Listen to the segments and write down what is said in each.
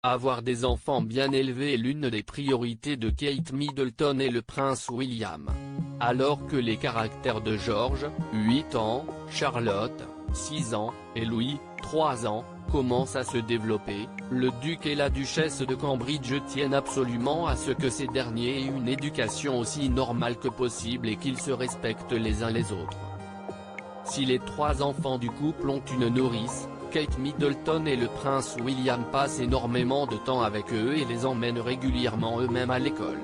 Avoir des enfants bien élevés est l'une des priorités de Kate Middleton et le prince William. Alors que les caractères de George, 8 ans, Charlotte, 6 ans, et Louis, 3 ans, commencent à se développer, le duc et la duchesse de Cambridge tiennent absolument à ce que ces derniers aient une éducation aussi normale que possible et qu'ils se respectent les uns les autres. Si les 3 enfants du couple ont une nourrice, Kate Middleton et le prince William passent énormément de temps avec eux et les emmènent régulièrement eux-mêmes à l'école.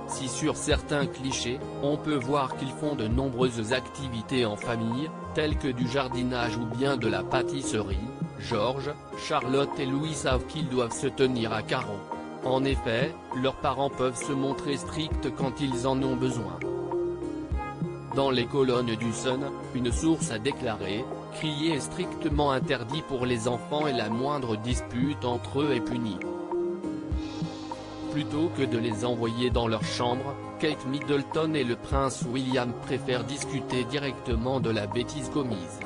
Si sur certains clichés, on peut voir qu'ils font de nombreuses activités en famille, telles que du jardinage ou bien de la pâtisserie, George, Charlotte et Louis savent qu'ils doivent se tenir à carreau. En effet, leurs parents peuvent se montrer stricts quand ils en ont besoin. Dans les colonnes du Sun, une source a déclaré « Crier est strictement interdit pour les enfants et la moindre dispute entre eux est punie ». Plutôt que de les envoyer dans leur chambre, Kate Middleton et le prince William préfèrent discuter directement de la bêtise commise.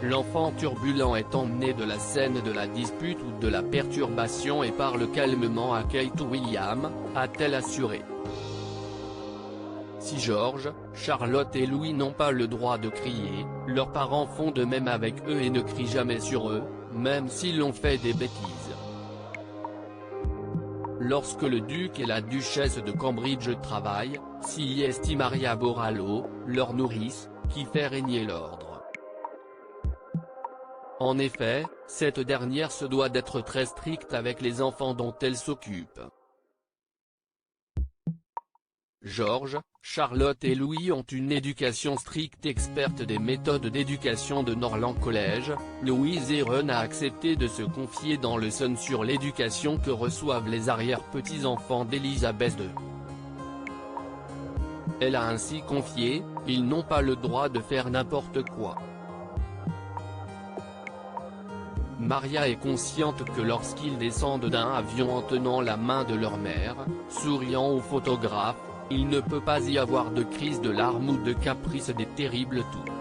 L'enfant turbulent est emmené de la scène de la dispute ou de la perturbation et parle calmement à Kate ou William, a-t-elle assuré. Si George, Charlotte et Louis n'ont pas le droit de crier, leurs parents font de même avec eux et ne crient jamais sur eux, même s'ils ont fait des bêtises. Lorsque le duc et la duchesse de Cambridge travaillent, s'y est Maria Borallo, leur nourrice, qui fait régner l'ordre. En effet, cette dernière se doit d'être très stricte avec les enfants dont elle s'occupe. George, Charlotte et Louis ont une éducation stricte. Experte des méthodes d'éducation de Norland College, Louise Heron a accepté de se confier dans le Sun sur l'éducation que reçoivent les arrière-petits-enfants d'Elizabeth II. Elle a ainsi confié « Ils n'ont pas le droit de faire n'importe quoi ». Maria est consciente que lorsqu'ils descendent d'un avion en tenant la main de leur mère, souriant au photographe, il ne peut pas y avoir de crise de larmes ou de caprice des terribles tours.